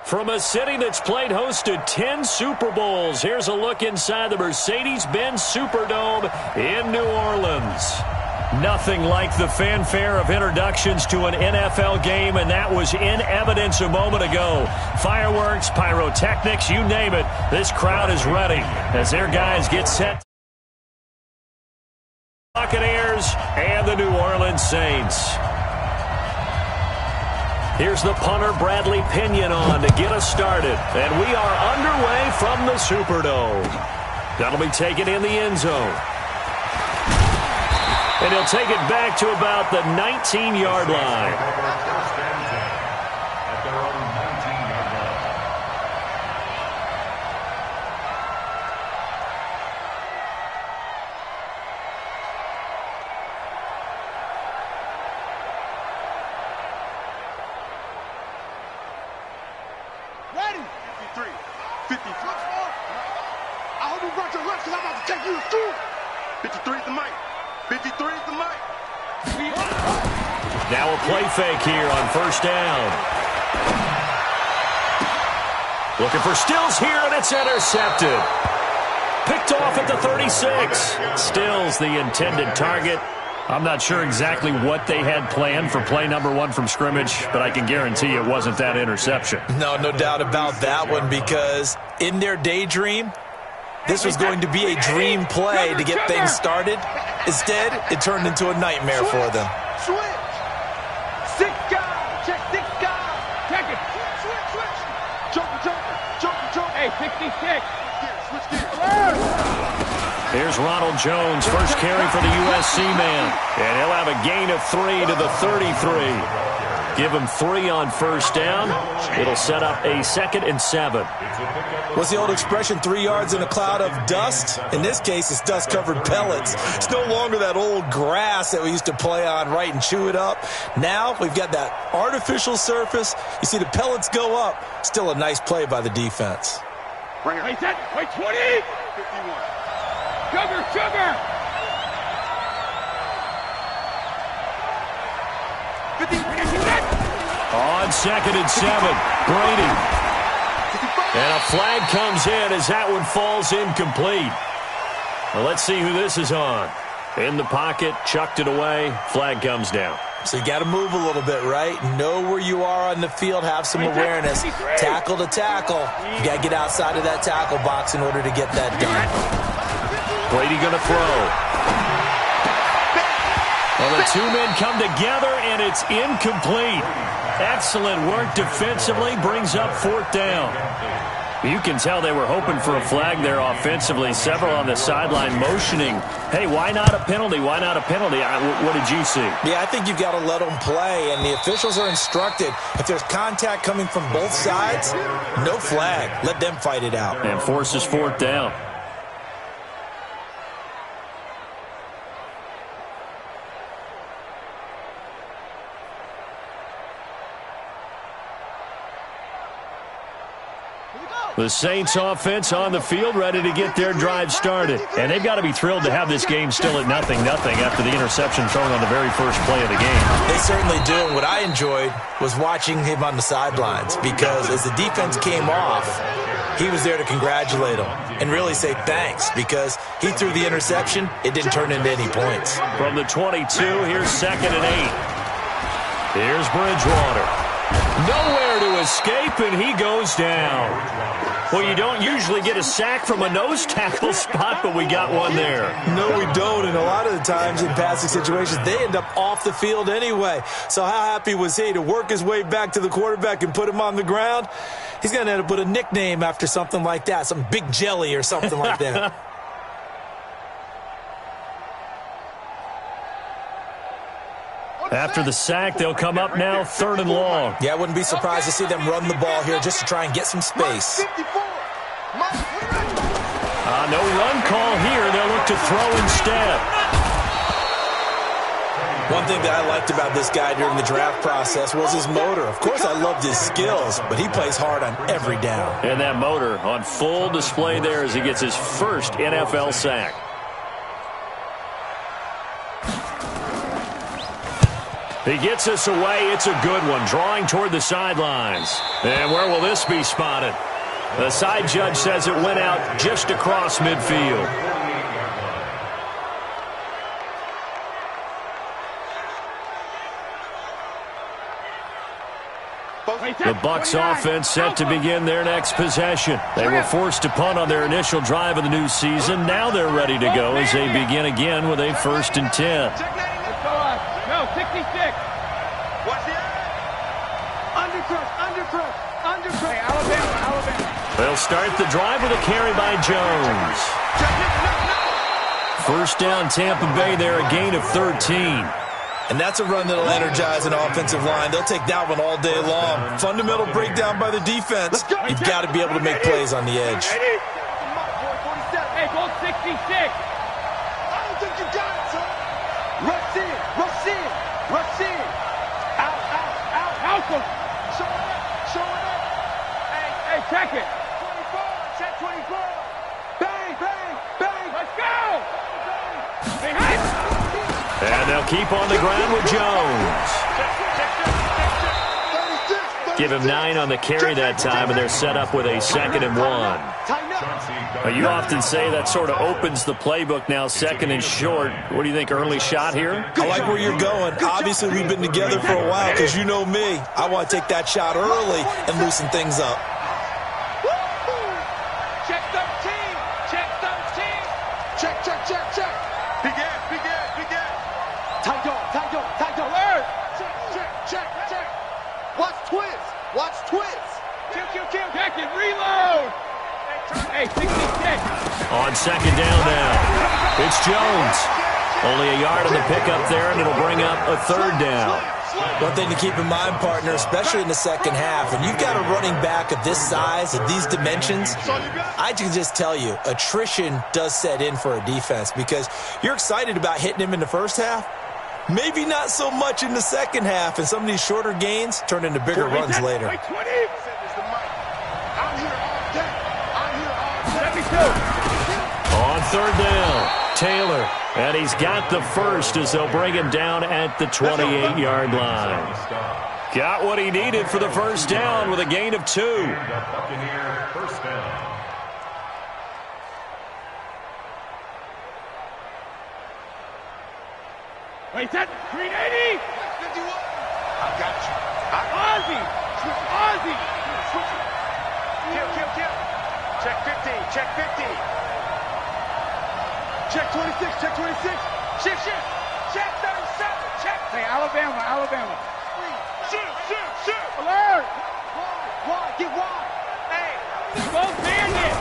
From a city that's played host to 10 Super Bowls, here's a look inside the Mercedes-Benz Superdome in New Orleans. Nothing like the fanfare of introductions to an NFL game, and that was in evidence a moment ago. Fireworks, pyrotechnics, you name it. This crowd is ready as their guys get set. Buccaneers and the New Orleans Saints. Here's the punter, Bradley Pinion, on to get us started. And we are underway from the Superdome. That'll be taken in the end zone. And he'll take it back to about the 19-yard line. Ready? 53. 50. I hope you brought your lunch because I'm about to take you to school. 53 is the mic. 53 is the mic. Now a play fake here on first down. Looking for Stills here, and it's intercepted. Picked off at the 36. Stills the intended target. I'm not sure exactly what they had planned for play number one from scrimmage, but I can guarantee it wasn't that interception. No doubt about that one, because in their daydream, this was going to be a dream play to get things started. Instead, it turned into a nightmare for them. Switch. 6 guys. Check 6 guys. Check it. Switch. Joker. Hey, 66. Switch gears. Here's Ronald Jones, first carry for the USC man. And he'll have a gain of 3 to the 33. Give him 3 on first down. It'll set up a 2nd and 7. What's the old expression, 3 yards in a cloud of dust? In this case, it's dust-covered pellets. It's no longer that old grass that we used to play on, right, and chew it up. Now we've got that artificial surface. You see the pellets go up. Still a nice play by the defense. Bring it. Wait, 20. 51. Sugar. 50. On 2nd and 7, Brady. And a flag comes in as that one falls incomplete. Well, let's see who this is on. In the pocket, chucked it away, flag comes down. So you got to move a little bit, right? Know where you are on the field, have some awareness. Tackle to tackle. You got to get outside of that tackle box in order to get that done. Brady going to throw. Well, the two men come together, and it's incomplete. Excellent work defensively, brings up 4th down. You can tell they were hoping for a flag there offensively. Several on the sideline motioning, hey, why not a penalty? Why not a penalty? What did you see? Yeah, I think you've got to let them play, and the officials are instructed. If there's contact coming from both sides, no flag. Let them fight it out. And forces 4th down. The Saints offense on the field, ready to get their drive started. And they've got to be thrilled to have this game still at 0-0 after the interception thrown on the very first play of the game. They certainly do. And what I enjoyed was watching him on the sidelines, because as the defense came off, he was there to congratulate them and really say thanks, because he threw the interception. It didn't turn into any points. From the 22, here's 2nd and 8. Here's Bridgewater. Nowhere to escape, and he goes down. Well, you don't usually get a sack from a nose tackle spot, but we got one there. No, we don't, and a lot of the times in passing situations, they end up off the field anyway. So how happy was he to work his way back to the quarterback and put him on the ground? He's going to end up with a nickname after something like that, some Big Jelly or something like that. After the sack, they'll come up now 3rd and long. Yeah, I wouldn't be surprised to see them run the ball here just to try and get some space. No run call here. They'll look to throw instead. One thing that I liked about this guy during the draft process was his motor. Of course, I loved his skills, but he plays hard on every down. And that motor on full display there as he gets his first NFL sack. He gets us away. It's a good one, drawing toward the sidelines. And where will this be spotted? The side judge says it went out just across midfield. The Bucs offense set to begin their next possession. They were forced to punt on their initial drive of the new season. Now they're ready to go as they begin again with a 1st and 10. No, 66. Watch the undercrush. Hey, Alabama. They'll start the drive with a carry by Jones. First down, Tampa Bay there, a gain of 13. And that's a run that'll energize an offensive line. They'll take that one all day long. Fundamental breakdown by the defense. You've got to be able to make plays on the edge. Hey, go 66. I don't think you got it, son. Rush in. Out. House him. Show it up. Hey, check it. 24. Check 24. Bang. Let's go. Hey, hey. And they'll keep on the ground with Jones. Give him 9 on the carry that time, and they're set up with a 2nd and 1. You often say that sort of opens the playbook now, 2nd and short. What do you think, early shot here? I like where you're going. Obviously, we've been together for a while because you know me. I want to take that shot early and loosen things up. Check 13. Check. Big ass. Tight dog. Check. Watch twist. Kill. Check it. Reload. Hey, 66. On 2nd down now. It's Jones. Only a yard on the pickup there, and it'll bring up a 3rd down. One thing to keep in mind, partner, especially in the second half, when you've got a running back of this size, of these dimensions, I can just tell you, attrition does set in for a defense because you're excited about hitting him in the first half. Maybe not so much in the second half, and some of these shorter gains turn into bigger runs later. I'm here all day. On 3rd down, Taylor. And he's got the first as they'll bring him down at the 28-yard line. Got what he needed for the first down with a gain of 2. Wait, that 380. 51. I got you. Ozzy. Kill. Check 15. Check 26. Shift. Check 37. Check. Hey, Alabama. Shoot. Alert. Wide. Get wide. Hey. Go bandit.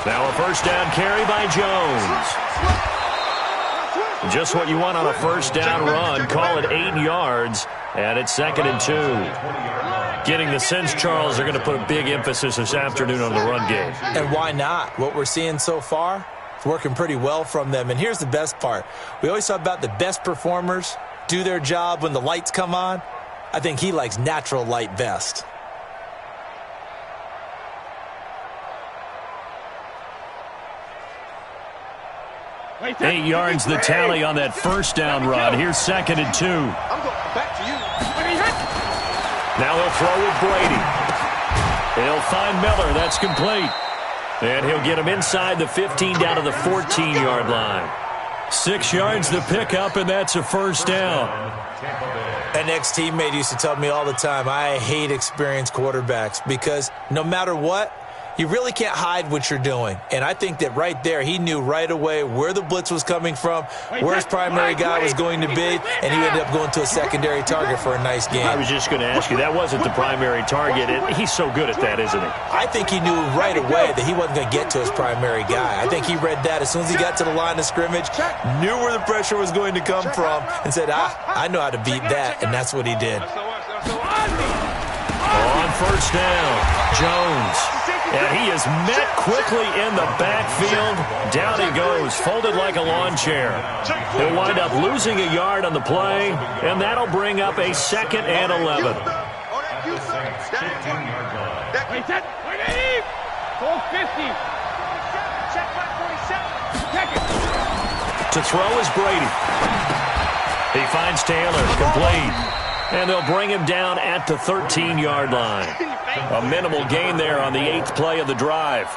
Now a first down carry by Jones. Just what you want on a first down run. Call it 8 yards, and it's 2nd and 2. Getting the sense, Charles, they're going to put a big emphasis this afternoon on the run game. And why not? What we're seeing so far, it's working pretty well from them. And here's the best part. We always talk about the best performers do their job when the lights come on. I think he likes natural light best. Wait, 8 yards the tally on that first down run. Here's 2nd and 2. I'm going back to you. Now they'll throw with Brady. He'll find Miller. That's complete. And he'll get him inside the 15 down to the 14-yard line. 6 yards the pickup, and that's a first down. An ex-teammate used to tell me all the time, I hate experienced quarterbacks because no matter what, you really can't hide what you're doing. And I think that right there, he knew right away where the blitz was coming from, where his primary guy was going to be, and he ended up going to a secondary target for a nice game. I was just going to ask you, that wasn't the primary target. He's so good at that, isn't he? I think he knew right away that he wasn't going to get to his primary guy. I think he read that as soon as he got to the line of scrimmage, knew where the pressure was going to come from, and said, I know how to beat that, and that's what he did. On first down, Jones. And he is met quickly in the backfield. Down he goes, folded like a lawn chair. He'll wind up losing a yard on the play, and that'll bring up a 2nd and 11. Wait, that 50. Check it. To throw is Brady. He finds Taylor, complete. And they'll bring him down at the 13-yard line. A minimal gain there on the 8th play of the drive.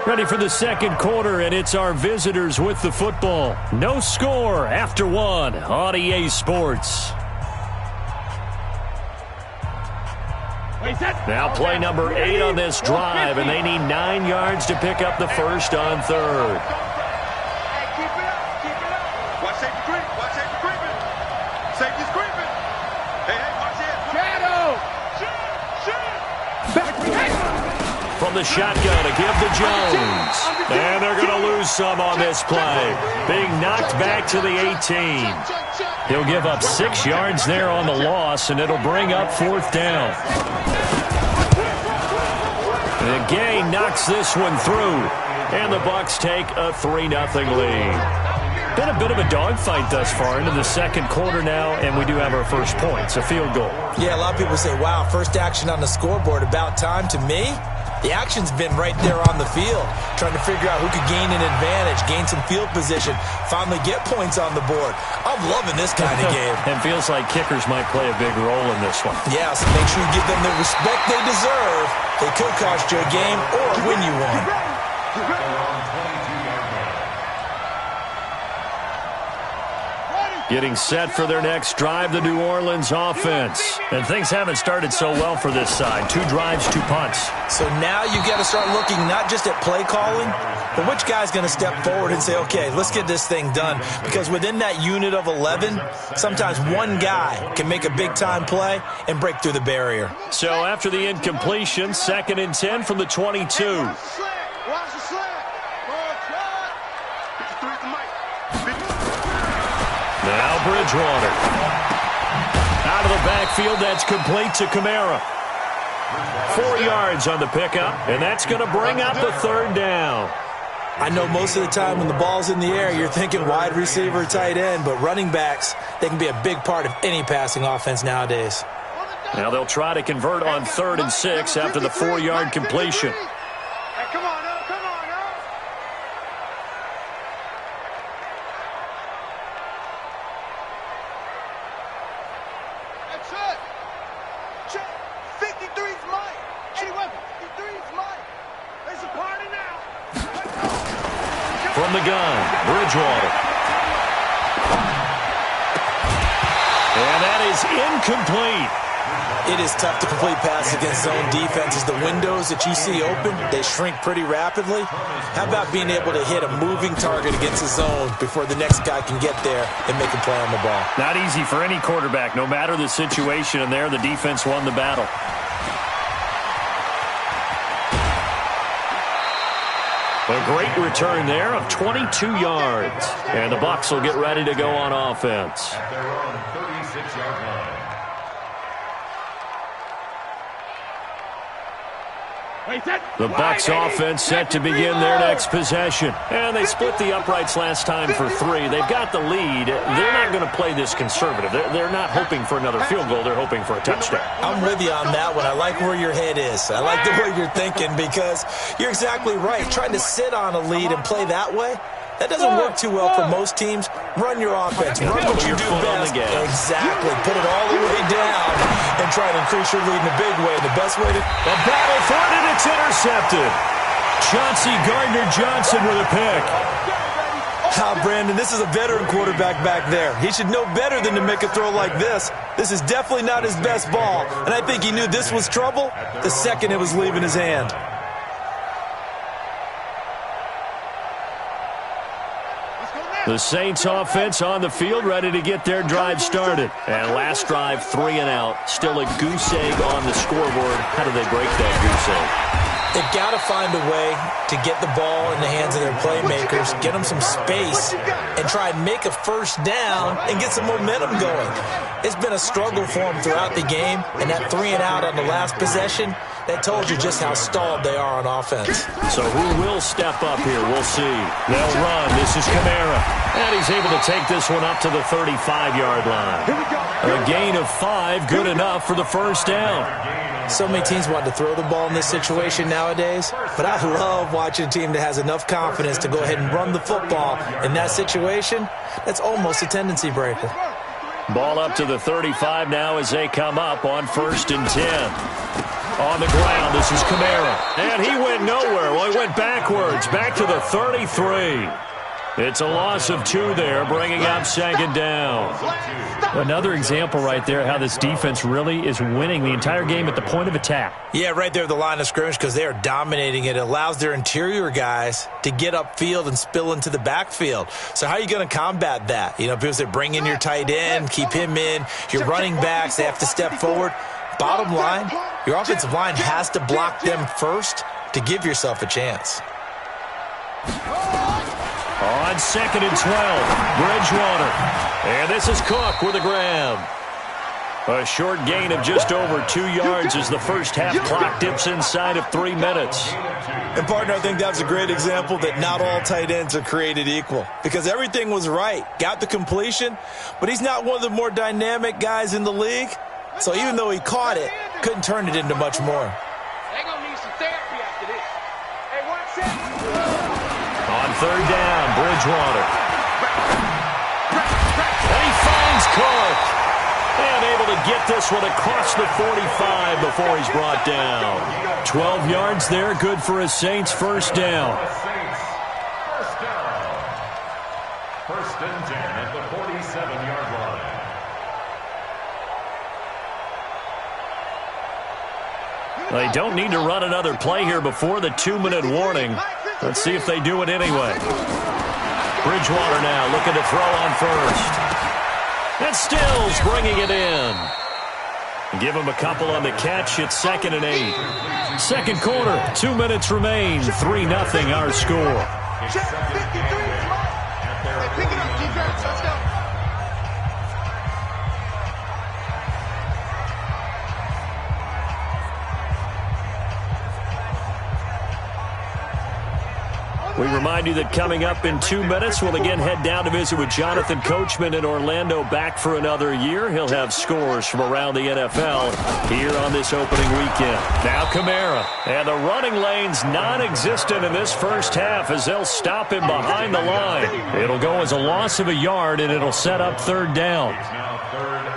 Ready for the second quarter, and it's our visitors with the football. No score after 1 on EA Sports. Now play number 8 on this drive, and they need 9 yards to pick up the first on 3rd. Watch safety creep. Watch safety creeping. Safety's creeping. Hey, watch it. Shadow. From the shotgun to give to Jones. And they're going to lose some on this play. Being knocked back to the 18. He'll give up 6 yards there on the loss, and it'll bring up 4th down. The gain knocks this one through. And the Bucs take a 3-0 lead. Been a bit of a dogfight thus far into the second quarter now, and we do have our first points, a field goal. Yeah, a lot of people say, wow, first action on the scoreboard, about time. To me, the action's been right there on the field, trying to figure out who could gain an advantage, gain some field position, finally get points on the board. I'm loving this kind of game. And feels like kickers might play a big role in this one. Yeah, so make sure you give them the respect they deserve. They could cost you a game or win you one. Getting set for their next drive, the New Orleans offense. And things haven't started so well for this side. 2 drives, 2 punts. So now you've got to start looking not just at play calling, but which guy's going to step forward and say, okay, let's get this thing done. Because within that unit of 11, sometimes one guy can make a big-time play and break through the barrier. So after the incompletion, 2nd and 10 from the 22. Watch the slant. Now Bridgewater. Out of the backfield, that's complete to Kamara. 4 yards on the pickup, and that's going to bring up a 3rd down. I know most of the time when the ball's in the air, you're thinking wide receiver, tight end, but running backs, they can be a big part of any passing offense nowadays. Now they'll try to convert on 3rd and 6 after the 4-yard completion. Hey, come on now, come on now. That's it. Check. 53's mine. Anyway, 53's mine. There's a party now. From the gun, Bridgewater. And that is incomplete. It is tough to complete passes against zone defenses. The windows that you see open, they shrink pretty rapidly. How about being able to hit a moving target against the zone before the next guy can get there and make a play on the ball? Not easy for any quarterback, no matter the situation, and there the defense won the battle. A great return there of 22 yards. And the Bucs will get ready to go on offense. At their own 36-yard line. The Bucs offense set to begin their next possession. And they split the uprights last time for 3. They've got the lead. They're not going to play this conservative. They're not hoping for another field goal. They're hoping for a touchdown. I'm with you on that one. I like where your head is. I like the way you're thinking because you're exactly right. Trying to sit on a lead and play that way, that doesn't work too well for most teams. Run your offense. Run what you do best. Exactly. Put it all the way down and try to increase your lead in a big way. The best way to... The battle for it, and it's intercepted. Chauncey Gardner-Johnson with a pick. Brandon, this is a veteran quarterback back there. He should know better than to make a throw like this. This is definitely not his best ball, and I think he knew this was trouble the second it was leaving his hand. The Saints offense on the field, ready to get their drive started. And last drive, 3 and out. Still a goose egg on the scoreboard. How do they break that goose egg? They've got to find a way to get the ball in the hands of their playmakers, get them some space, and try and make a first down and get some momentum going. It's been a struggle for them throughout the game, and that 3 and out on the last possession, that told you just how stalled they are on offense. So who will step up here? We'll see. They'll run. This is Kamara. And he's able to take this one up to the 35-yard line. A gain of 5, good enough for the first down. So many teams want to throw the ball in this situation nowadays, but I love watching a team that has enough confidence to go ahead and run the football in that situation. That's almost a tendency breaker. Ball up to the 35 now as they come up on 1st and 10. On the ground, this is Kamara. And he went nowhere. Well, he went backwards, back to the 33. It's a loss of 2 there, bringing up 2nd down. Another example right there how this defense really is winning the entire game at the point of attack. Yeah, right there at the line of scrimmage because they are dominating it. It allows their interior guys to get upfield and spill into the backfield. So how are you going to combat that? You know, because they bring in your tight end, keep him in. Your running backs, they have to step forward. Bottom line, your offensive line has to block them first to give yourself a chance. On 2nd and 12, Bridgewater. And this is Cook with a grab. A short gain of just over 2 yards as the first half clock dips inside of 3 minutes. And, partner, I think that was a great example that not all tight ends are created equal because everything was right. Got the completion, but he's not one of the more dynamic guys in the league. So even though he caught it, couldn't turn it into much more. They're going to need some therapy after this. Hey, watch it. On 3rd down, Bridgewater. And he finds Cook. And able to get this one across the 45 before he's brought down. 12 yards there, good for a Saints first down. First down. 1st and 10 at the 47-yard line. They don't need to run another play here before the 2-minute warning. Let's see if they do it anyway. Bridgewater now looking to throw on 1st. And Stills bringing it in. Give him a couple on the catch. It's 2nd and 8. 2nd quarter, 2 minutes remain. 3-0 our score. Check 53. Hey, pick it up, defense. Let's go. We remind you that coming up in 2 minutes, we'll again head down to visit with Jonathan Coachman in Orlando, back for another year. He'll have scores from around the NFL here on this opening weekend. Now Kamara, and the running lane's non-existent in this first half as they'll stop him behind the line. It'll go as a loss of a yard, and it'll set up 3rd down. It's now 3rd and 9.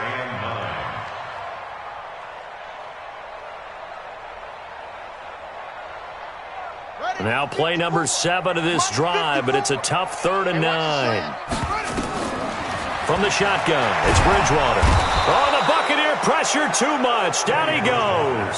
Now play number 7 of this drive, but it's a tough 3rd and 9. From the shotgun, it's Bridgewater. Oh, the Buccaneer pressure too much. Down he goes.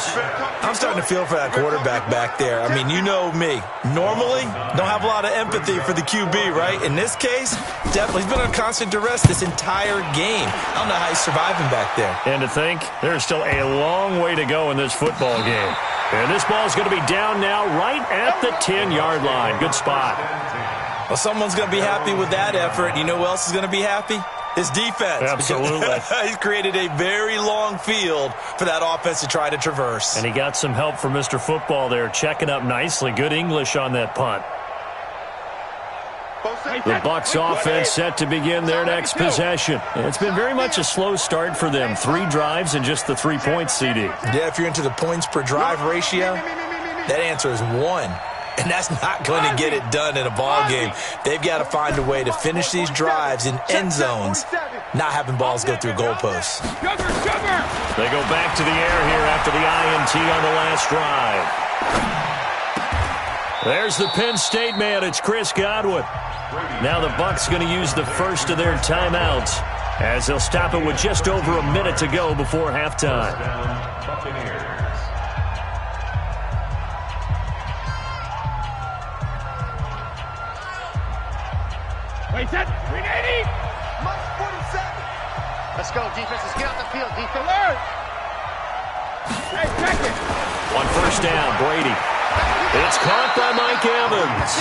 I'm starting to feel for that quarterback back there. I mean, you know me. Normally, don't have a lot of empathy for the QB, right? In this case, definitely he's been on constant duress this entire game. I don't know how he's surviving back there. And to think, there's still a long way to go in this football game. And this ball's going to be down now right at the 10-yard line. Good spot. Well, someone's going to be happy with that effort. You know who else is going to be happy? His defense. Absolutely. He's created a very long field for that offense to try to traverse. And he got some help from Mr. Football there, checking up nicely. Good English on that punt. The Bucs offense set to begin their next possession. And it's been very much a slow start for them. 3 drives and just the 3 points, CD. Yeah, if you're into the points per drive ratio, that answer is 1. And that's not going to get it done in a ball game. They've got to find a way to finish these drives in end zones, not having balls go through goalposts. They go back to the air here after the INT on the last drive. There's the Penn State man. It's Chris Godwin. Now the Bucs going to use the first of their timeouts as they'll stop it with just over a minute to go before halftime. Wait, set. 380. Mike 47. Let's go, defense. Let's get out the field, defense. Alert. Hey, check it. On 1st down, Brady. It's caught by Mike Evans.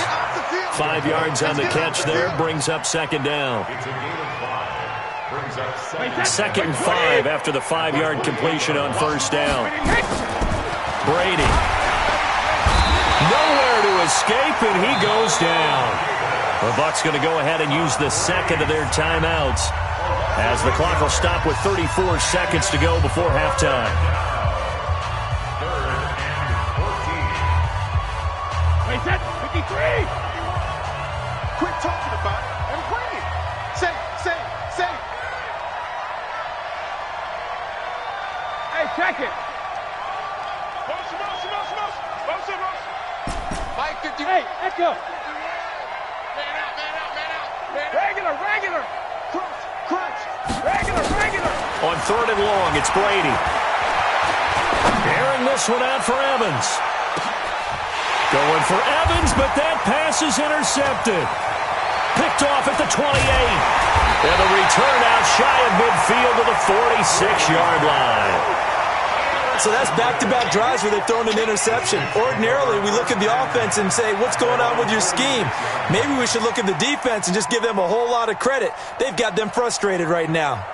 5 yards on the catch there, brings up 2nd down. It's a gain of 5. Brings up 2nd and 5 after the 5-yard completion on 1st down. Brady. Nowhere to escape, and he goes down. The Bucs going to go ahead and use the second of their timeouts as the clock will stop with 34 seconds to go before halftime. 3rd and 14. Wait, set. 53. Quit talking about it and bring it. Say. check it. Hey, Echo. Regular. Crunch. Regular. On 3rd and long, it's Brady. Airing this one out for Evans. Going for Evans, but that pass is intercepted. Picked off at the 28. And the return out shy of midfield to the 46-yard line. So that's back-to-back drives where they've thrown an interception. Ordinarily, we look at the offense and say, what's going on with your scheme? Maybe we should look at the defense and just give them a whole lot of credit. They've got them frustrated right now.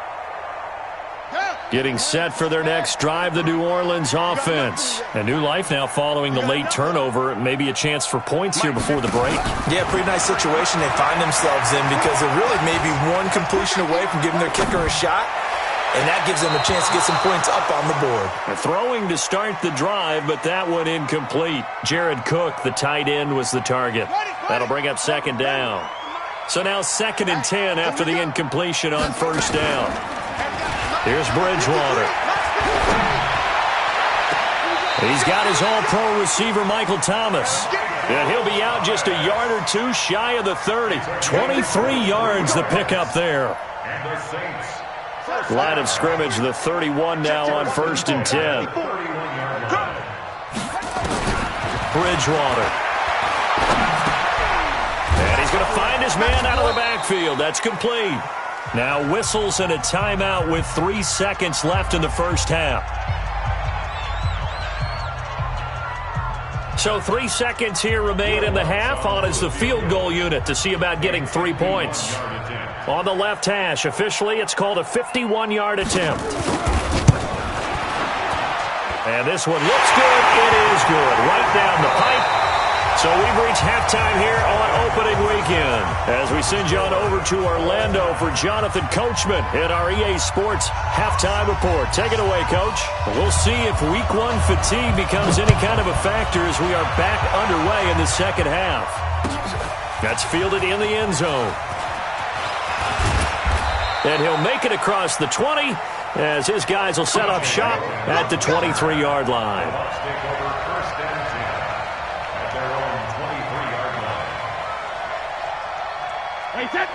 Getting set for their next drive, the New Orleans offense. A new life now following the late turnover. Maybe a chance for points here before the break. Yeah, pretty nice situation they find themselves in because they're really maybe one completion away from giving their kicker a shot. And that gives them a chance to get some points up on the board. Throwing to start the drive, but that one incomplete. Jared Cook, the tight end, was the target. That'll bring up 2nd down. So now 2nd and 10 after the incompletion on 1st down. Here's Bridgewater. He's got his all-pro receiver, Michael Thomas. And he'll be out just a yard or two shy of the 30. 23 yards the pickup there. And the Saints. Line of scrimmage, the 31 now on 1st and 10. Bridgewater. And he's going to find his man out of the backfield. That's complete. Now whistles and a timeout with 3 seconds left in the first half. So 3 seconds here remain in the half. On is the field goal unit to see about getting 3 points. On the left hash, officially, it's called a 51-yard attempt. And this one looks good. It is good. Right down the pipe. So we've reached halftime here on opening weekend. As we send you on over to Orlando for Jonathan Coachman in our EA Sports halftime report. Take it away, Coach. We'll see if Week 1 fatigue becomes any kind of a factor as we are back underway in the second half. That's fielded in the end zone. And he'll make it across the 20 as his guys will set up shop at the 23-yard line.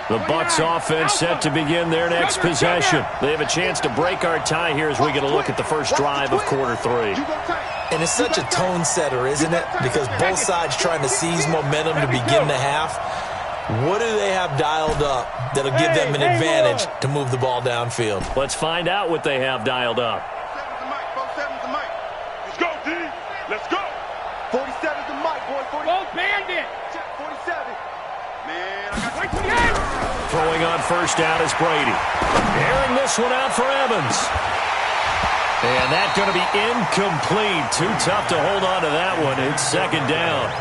The Bucs offense set to begin their next possession. They have a chance to break our tie here as we get a look at the first drive of quarter 3. And it's such a tone setter, isn't it? Because both sides trying to seize momentum to begin the half. What do they have dialed up that'll give them an advantage to move the ball downfield? Let's find out what they have dialed up. 47's the mic. Let's go, D. Let's go. 47's the mic, boy. Go bandit. Check 47. Man, I got you. Throwing on first down is Brady. Airing this one out for Evans. And that's going to be incomplete. Too tough to hold on to that one. It's 2nd down.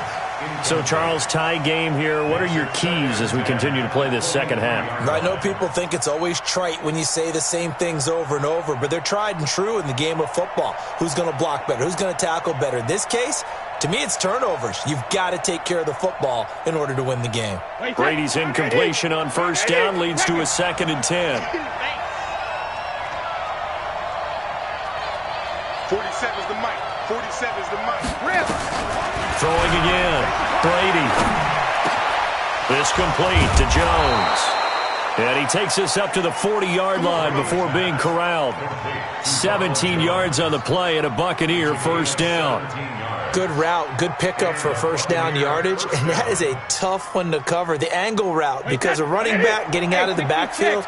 So, Charles, tie game here. What are your keys as we continue to play this second half? I know people think it's always trite when you say the same things over and over, but they're tried and true in the game of football. Who's going to block better? Who's going to tackle better? In this case, to me, it's turnovers. You've got to take care of the football in order to win the game. Brady's incompletion on first down leads to a 2nd and 10. 47's the mic. 47's the mic. Throwing again. Brady. This complete to Jones. And he takes us up to the 40-yard line before being corralled. 17 yards on the play and a Buccaneer first down. Good route, good pickup for first down yardage, and that is a tough one to cover. The angle route, because a running back getting out of the backfield,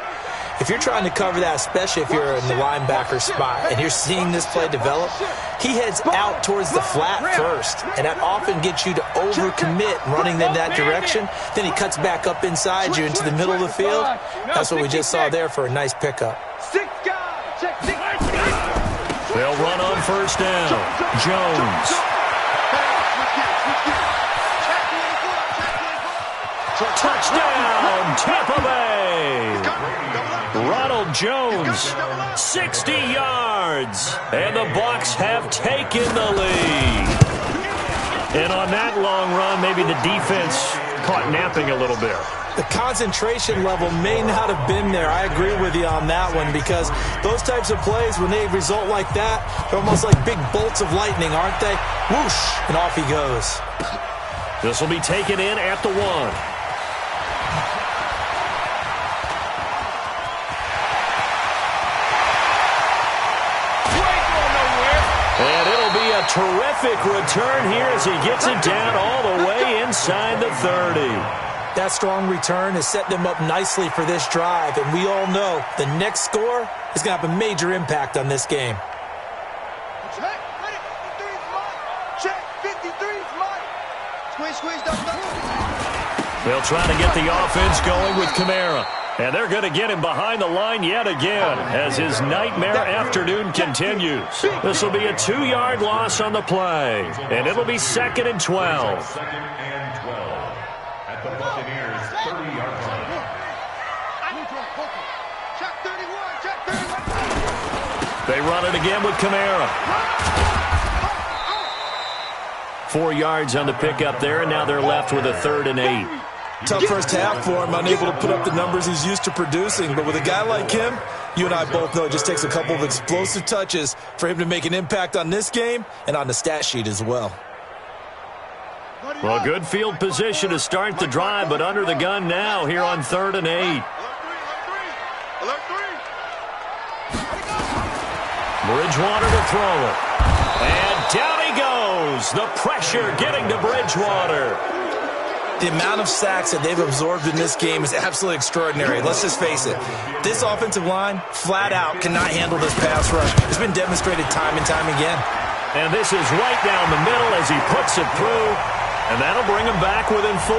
if you're trying to cover that, especially if you're in the linebacker spot and you're seeing this play develop, he heads out towards the flat first, and that often gets you to overcommit running in that direction. Then he cuts back up inside you into the middle of the field. That's what we just saw there for a nice pickup. They'll run on first down. Jones. Touchdown, Tampa Bay. Ronald Jones, 60 yards. And the Bucs have taken the lead. And on that long run, maybe the defense caught napping a little bit. The concentration level may not have been there. I agree with you on that one, because those types of plays, when they result like that, they're almost like big bolts of lightning, aren't they? Whoosh, and off he goes. This will be taken in at the 1. And it'll be a terrific return here as he gets it down all the way inside the 30. That strong return has set them up nicely for this drive, and we all know the next score is going to have a major impact on this game. Check, 53's mine. Check, 53's mine. Squeeze, double. They'll try to get the offense going with Kamara. And they're going to get him behind the line yet again as his nightmare afternoon continues. This will be a 2-yard loss on the play, and it'll be 2nd and 12. 2nd and 12 at the Buccaneers' 30-yard line. Check 31, check 31. They run it again with Kamara. 4 yards on the pickup there, and now they're left with a 3rd and 8. Tough first half for him, unable to put up the numbers he's used to producing. But with a guy like him, you and I both know it just takes a couple of explosive touches for him to make an impact on this game and on the stat sheet as well. Well, good field position to start the drive, but under the gun now here on 3rd and 8. Alert 3. Bridgewater to throw it. And down he goes. The pressure getting to Bridgewater. The amount of sacks that they've absorbed in this game is absolutely extraordinary. Let's just face it. This offensive line, flat out, cannot handle this pass rush. It's been demonstrated time and time again. And this is right down the middle as he puts it through. And that'll bring him back within 4.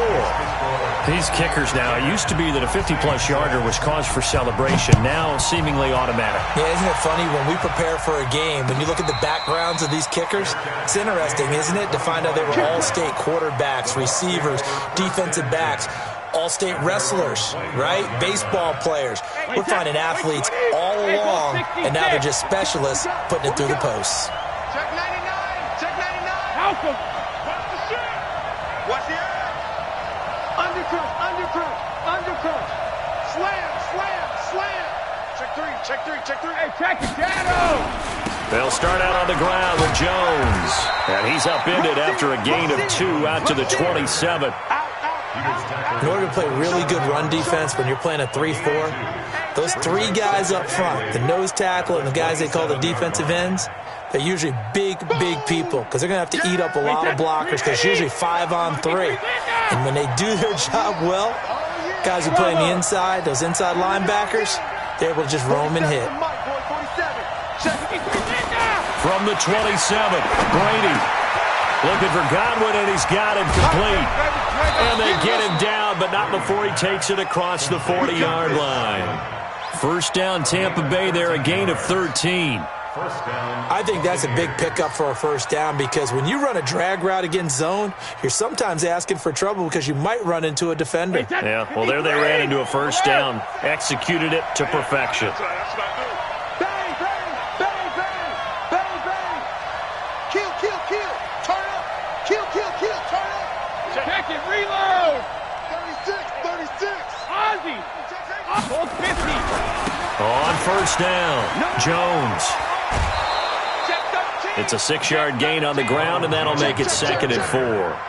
These kickers now, it used to be that a 50-plus yarder was cause for celebration. Now seemingly automatic. Yeah, isn't it funny when we prepare for a game, when you look at the backgrounds of these kickers, it's interesting, isn't it, to find out they were all-state quarterbacks, receivers, defensive backs, all-state wrestlers, right? Baseball players. We're finding athletes all along, and now they're just specialists putting it through the posts. Check 99, check 99. Alpha. Watch the edge. Undercrush. Slam. Check 3. Hey, check the shadow. They'll start out on the ground with Jones. And he's upended after a gain of 2 out to the 27. In order to play really good run defense when you're playing a 3-4, those 3 guys up front, the nose tackle and the guys they call the defensive ends, they're usually big people because they're going to have to eat up a lot of blockers because it's usually 5-on-3. And when they do their job well, guys who play on the inside, those inside linebackers, they're able to just roam and hit. From the 27, Brady looking for Godwin, and he's got him complete. And they get him down, but not before he takes it across the 40-yard line. First down, Tampa Bay there, a gain of 13. I think that's a big pickup for a first down because when you run a drag route against zone, you're sometimes asking for trouble because you might run into a defender. Yeah, well, there they ran into a first down. Executed it to perfection. Bang. Kill. Turn up. Kill. Turn up. Check it, reload. 36. Ozzy. Hold 50. On first down, Jones. It's a 6-yard gain on the ground, and that'll make it 2nd and 4.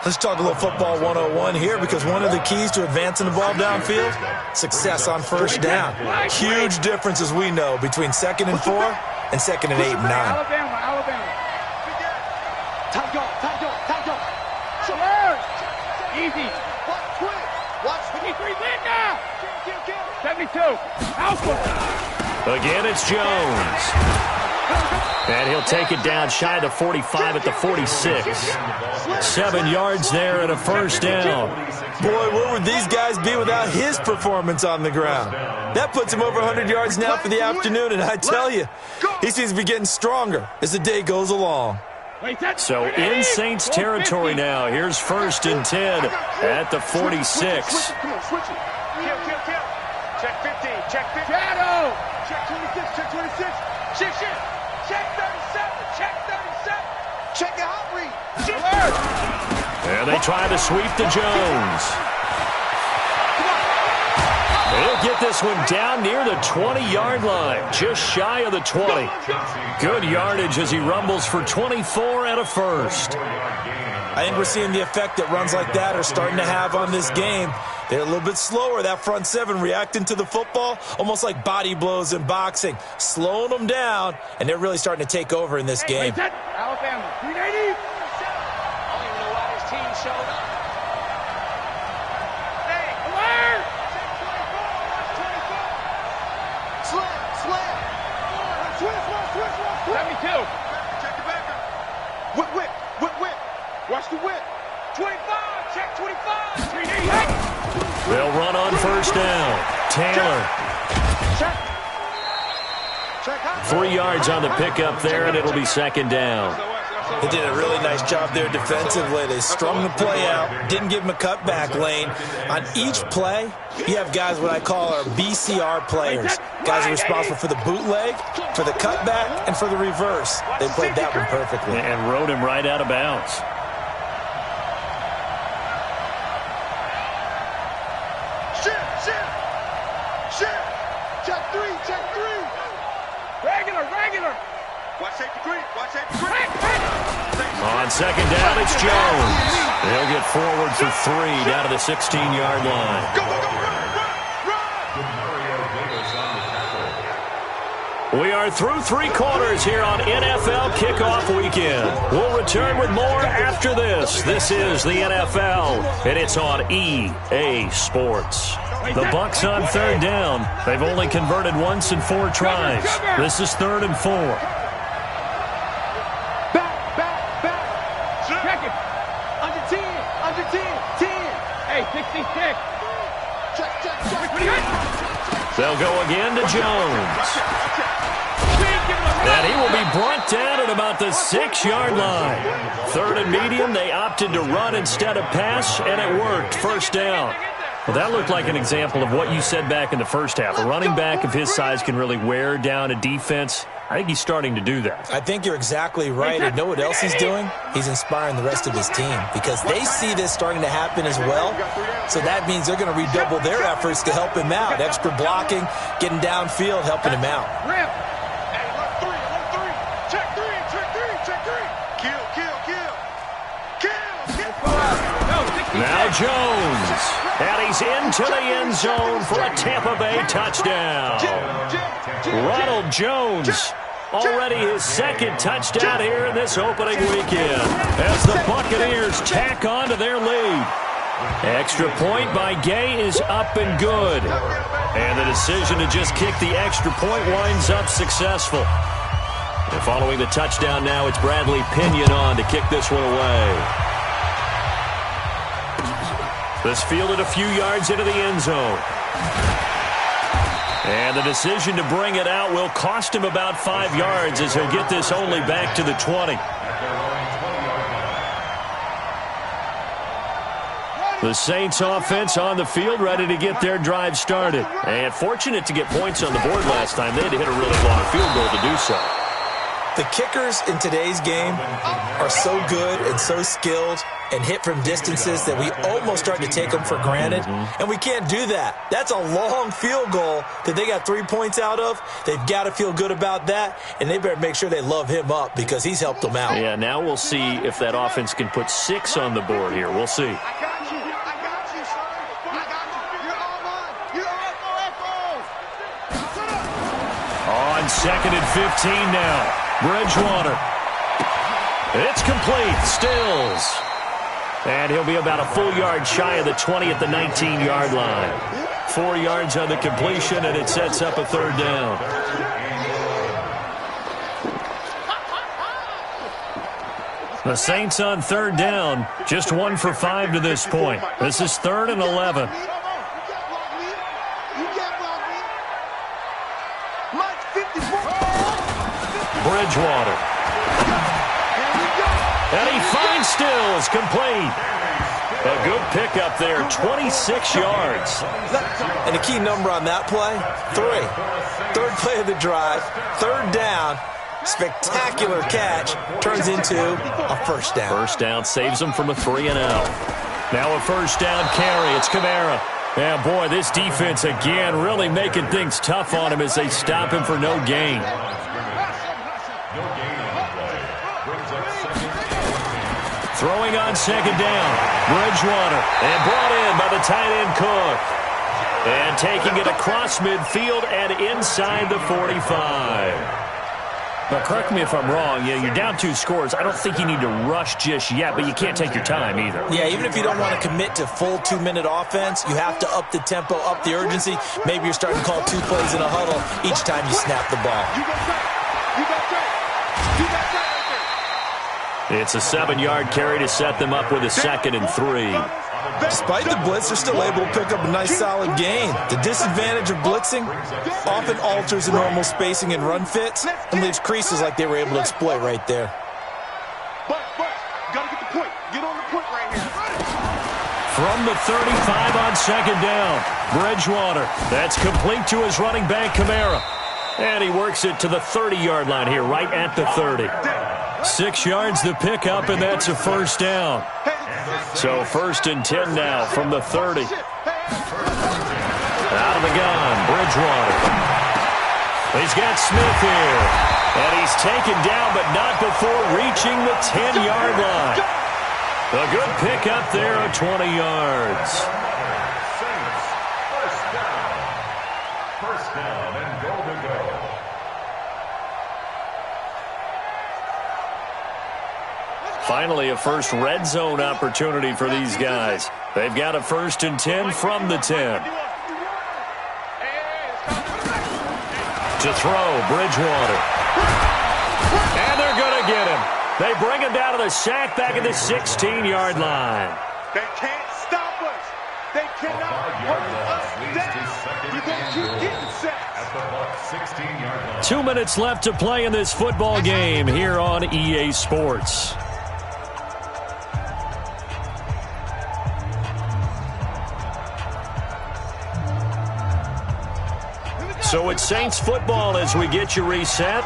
Let's talk a little football 101 here because one of the keys to advancing the ball downfield, success on first down. Huge difference, as we know, between 2nd and 4 and 2nd and 8 and 9. Alabama. Time go. Alert. Easy. Watch. 53, Linda. Kill. 72. Alpha. Again, it's Jones. And he'll take it down shy of the 45 at the 46. 7 yards there and a first down. Boy, where would these guys be without his performance on the ground? That puts him over 100 yards now for the afternoon, and I tell you, he seems to be getting stronger as the day goes along. So in Saints territory now. Here's 1st and 10 at the 46. Come on, switch it. Kill. Check 15. Shadow. Check 26. Check 37. Check your hot read. Alert. And they try to sweep to Jones. He'll get this one down near the 20-yard line, just shy of the 20. Good yardage as he rumbles for 24 and a first. I think we're seeing the effect that runs like that are starting to have on this game. They're a little bit slower, that front seven, reacting to the football, almost like body blows in boxing, slowing them down, and they're really starting to take over in this game. Alabama, 380. I don't even know why this team showed up. Hey, alert! Slam. Switch. 72. Check the backer. Whip. Watch the whip. 25. Check 25. 380. They'll run on first down. Taylor. Check. 3 yards on the pickup there, and it'll be second down. They did a really nice job there defensively. They strung the play out, didn't give him a cutback lane. On each play, you have guys what I call our BCR players. Guys are responsible for the bootleg, for the cutback, and for the reverse. They played that one perfectly. And rode him right out of bounds. Shift. Check three. Regular. Watch safety green. On second down, it's Jones. They'll get forward for 3 down to the 16-yard line. Go, run. We are through 3 quarters here on NFL Kickoff Weekend. We'll return with more after this. This is the NFL, and it's on EA Sports. The Bucks on third down. They've only converted once in 4 tries. This is 3rd and 4. Back. Check it. Under 10. Hey, 66. Check. They'll go again to Jones. And he will be brought down at about the 6-yard line. 3rd and medium, they opted to run instead of pass, and it worked. First down. Well, that looked like an example of what you said back in the first half. A running back of his size can really wear down a defense. I think he's starting to do that. I think you're exactly right. And know what else he's doing? He's inspiring the rest of his team because they see this starting to happen as well. So that means they're going to redouble their efforts to help him out. Extra blocking, getting downfield, helping him out. Hey, check three. Kill. Now Jones. And he's into the end zone for a Tampa Bay touchdown. Ronald Jones, already his 2nd touchdown here in this opening weekend as the Buccaneers tack on to their lead. Extra point by Gay is up and good. And the decision to just kick the extra point winds up successful. And following the touchdown now, it's Bradley Pinion on to kick this one away. This fielded a few yards into the end zone. And the decision to bring it out will cost him about 5 yards as he'll get this only back to the 20. The Saints offense on the field ready to get their drive started. And fortunate to get points on the board last time. They had to hit a really long field goal to do so. The kickers in today's game are so good and so skilled and hit from distances that we almost start to take them for granted. And we can't do that. That's a long field goal that they got 3 points out of. They've got to feel good about that, and they better make sure they love him up because he's helped them out. Yeah, now we'll see if that offense can put 6 on the board here. We'll see. On 2nd and 15 now. Bridgewater. It's complete. Stills. And he'll be about a full yard shy of the 20 at the 19-yard line. 4 yards on the completion, and it sets up a 3rd down. The Saints on 3rd down, just 1 for 5 to this point. This is 3rd and 11. Bridgewater. And he finds Stills, complete. A good pickup there, 26 yards. And the key number on that play, 3. 3rd play of the drive, 3rd down. Spectacular catch turns into a first down. First down saves them from a 3-and-out. Now a first down carry. It's Kamara. Yeah, boy, this defense again really making things tough on him as they stop him for no gain. Throwing on second down. Bridgewater. And brought in by the tight end Cook. And taking it across midfield and inside the 45. But correct me if I'm wrong, you're down 2 scores. I don't think you need to rush just yet, but you can't take your time either. Yeah, even if you don't want to commit to full 2-minute offense, you have to up the tempo, up the urgency. Maybe you're starting to call 2 plays in a huddle each time you snap the ball. It's a 7-yard carry to set them up with a 2nd and 3. Despite the blitz, they're still able to pick up a nice solid gain. The disadvantage of blitzing often alters the normal spacing and run fits and leaves creases like they were able to exploit right there. But, gotta get the point. Get on the point right here. From the 35 on second down, Bridgewater. That's complete to his running back, Kamara. And he works it to the 30-yard line here, right at the 30. 6 yards the pickup, and that's a first down. So 1st and 10 now from the 30. Out of the gun, Bridgewater. He's got Smith here. And he's taken down, but not before reaching the 10-yard line. A good pickup there of 20 yards. First down and goal to go. Finally, a first red zone opportunity for these guys. They've got a 1st and 10 from the 10. To throw, Bridgewater. And they're going to get him. They bring him down to the sack back at the 16-yard line. They can't stop us. They cannot hold us down. We're going to keep getting sacks. At the Bucs 16-yard line. 2 minutes left to play in this football game here on EA Sports. So it's Saints football as we get you reset.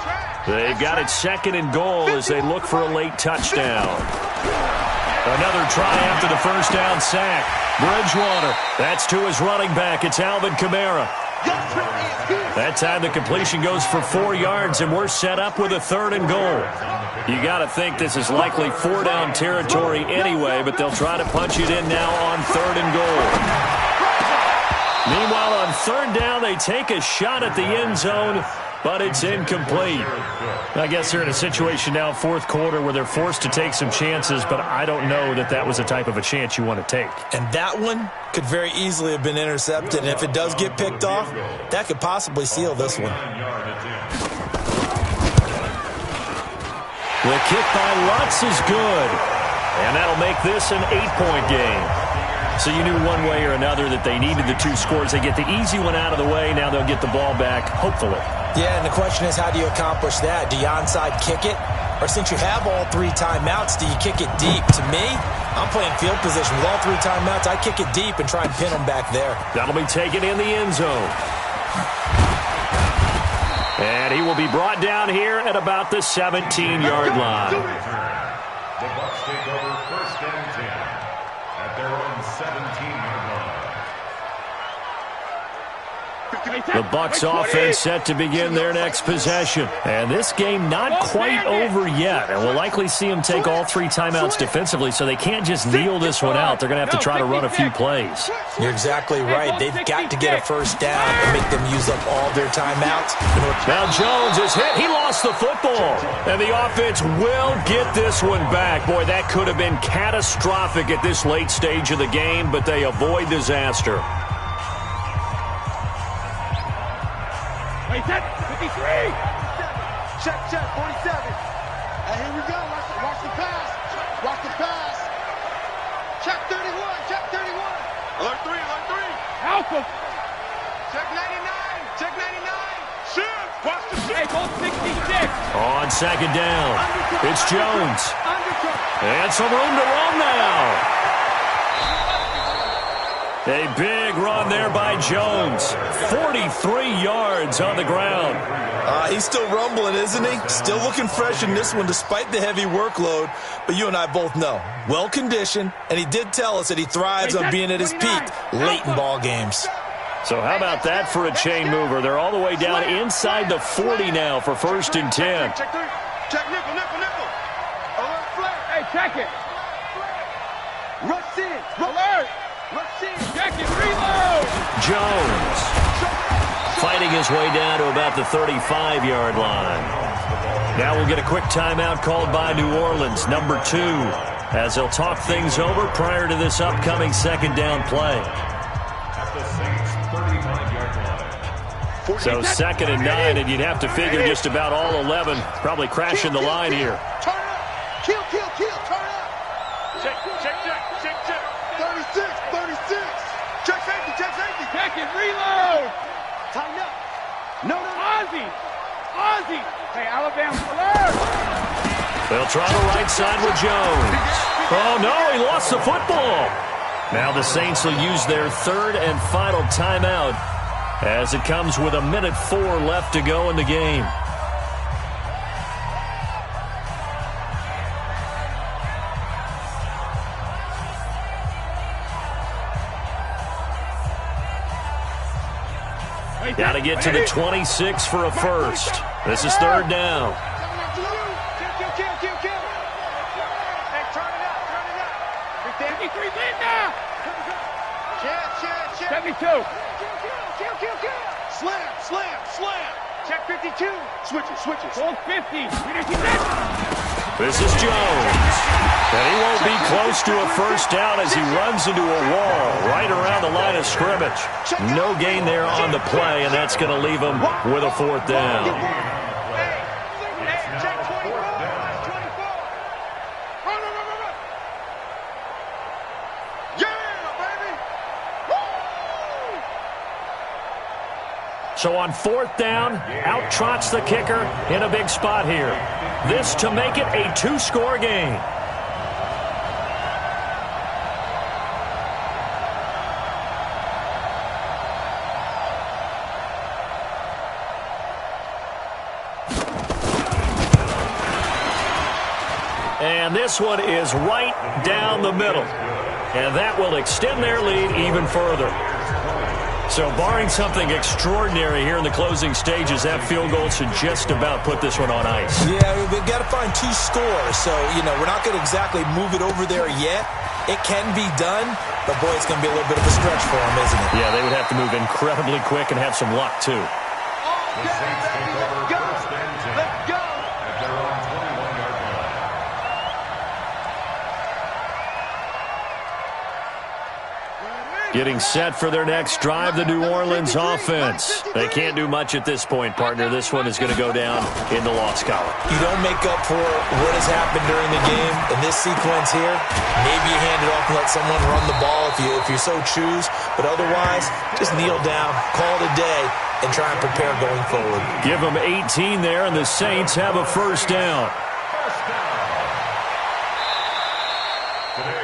They've got it 2nd and goal as they look for a late touchdown. Another try after the first down sack. Bridgewater. That's to his running back. It's Alvin Kamara. That time the completion goes for 4 yards, and we're set up with a 3rd and goal. You got to think this is likely 4-down territory anyway, but they'll try to punch it in now on 3rd and goal. Meanwhile, on 3rd down, they take a shot at the end zone, but it's incomplete. I guess they're in a situation now, 4th quarter, where they're forced to take some chances, but I don't know that that was the type of a chance you want to take. And that one could very easily have been intercepted, and if it does get picked off, that could possibly seal this one. The kick by Lutz is good, and that'll make this an 8-point game. So you knew one way or another that they needed the 2 scores. They get the easy one out of the way. Now they'll get the ball back, hopefully. Yeah, and the question is, how do you accomplish that? Do you onside kick it? Or since you have all 3 timeouts, do you kick it deep? To me, I'm playing field position. With all 3 timeouts, I kick it deep and try and pin them back there. That'll be taken in the end zone. And he will be brought down here at about the 17-yard line. The Bucs take over 1st and 10. At their own 17-yard line. The Bucs offense set to begin their next possession. And this game not quite over yet. And we'll likely see them take all 3 timeouts defensively, so they can't just kneel this one out. They're going to have to try to run a few plays. You're exactly right. They've got to get a first down and make them use up all their timeouts. Now Jones is hit. He lost the football. And the offense will get this one back. Boy, that could have been catastrophic at this late stage of the game, but they avoid disaster. Wait, set, 53! Check, 47. And here we go. Watch the pass. Watch the pass. Check 31. Check 31. Alert 3. Alpha! Check 99. Check 99. Shift. Watch the shift. Hey, goal 66! On second down, it's Jones. And some room to run now. A big run there by Jones. 43 yards on the ground. He's still rumbling, isn't he? Still looking fresh in this one despite the heavy workload. But you and I both know, well-conditioned, and he did tell us that he thrives on being at his peak late in ball games. So how about that for a chain mover? They're all the way down inside the 40 now for 1st and 10. Check nickel. Alert flag. Hey, check it. Rush in. Alert. Rush in. Check it. Reload. Jones fighting his way down to about the 35-yard line. Now we'll get a quick timeout called by New Orleans, number 2, as they'll talk things over prior to this upcoming 2nd down play. At the Saints' 35-yard line. So 2nd and 9, and you'd have to figure just about all 11 probably crashing the line here. Turn up. Kill. Turn up. Check. 36. Check safety. Check it. Reload. Tighten up. No. Ozzy. Hey, Alabama. Alert. They'll try the right side with Jones. Oh, no, he lost the football. Now the Saints will use their 3rd and final timeout as it comes with 1:04 left to go in the game. Got to get to the 26 for a first. This is 3rd down. Kill. Hey, turn it up. 53 Linda. Check. 72. Kill. Slam. Check 52. Switch it. Hold 50. This is Jones. And he won't be close to a first down as he runs into a wall right around the line of scrimmage. No gain there on the play, and that's going to leave him with a 4th down. Check 24. 24. Run. Yeah, baby. So on 4th down, out trots the kicker in a big spot here. This to make it a 2-score game. And this one is right down the middle. And that will extend their lead even further. So barring something extraordinary here in the closing stages, that field goal should just about put this one on ice. Yeah, we've got to find 2 scores. So, we're not going to exactly move it over there yet. It can be done, but boy, it's going to be a little bit of a stretch for them, isn't it? Yeah, they would have to move incredibly quick and have some luck, too. The Saints take over 1st and 10 at their own 21-yard line. Getting set for their next drive, the New Orleans offense. They can't do much at this point, partner. This one is going to go down in the loss column. You don't make up for what has happened during the game in this sequence here. Maybe you hand it off and let someone run the ball if you so choose. But otherwise, just kneel down, call it a day, and try and prepare going forward. Give them 18 there, and the Saints have a 1st down.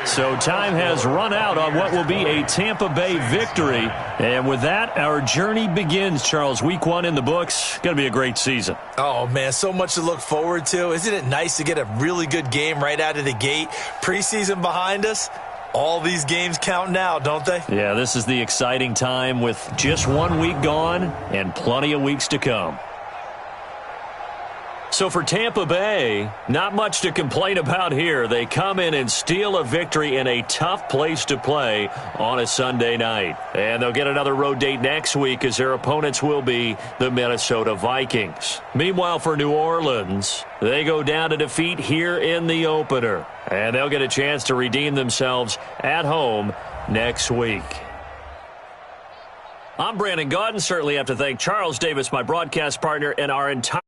So time has run out on what will be a Tampa Bay victory. And with that, our journey begins, Charles. Week 1 in the books. Going to be a great season. Oh, man, so much to look forward to. Isn't it nice to get a really good game right out of the gate? Preseason behind us. All these games count now, don't they? Yeah, this is the exciting time with just 1 week gone and plenty of weeks to come. So for Tampa Bay, not much to complain about here. They come in and steal a victory in a tough place to play on a Sunday night. And they'll get another road date next week as their opponents will be the Minnesota Vikings. Meanwhile, for New Orleans, they go down to defeat here in the opener. And they'll get a chance to redeem themselves at home next week. I'm Brandon Gaudin. Certainly have to thank Charles Davis, my broadcast partner, and our entire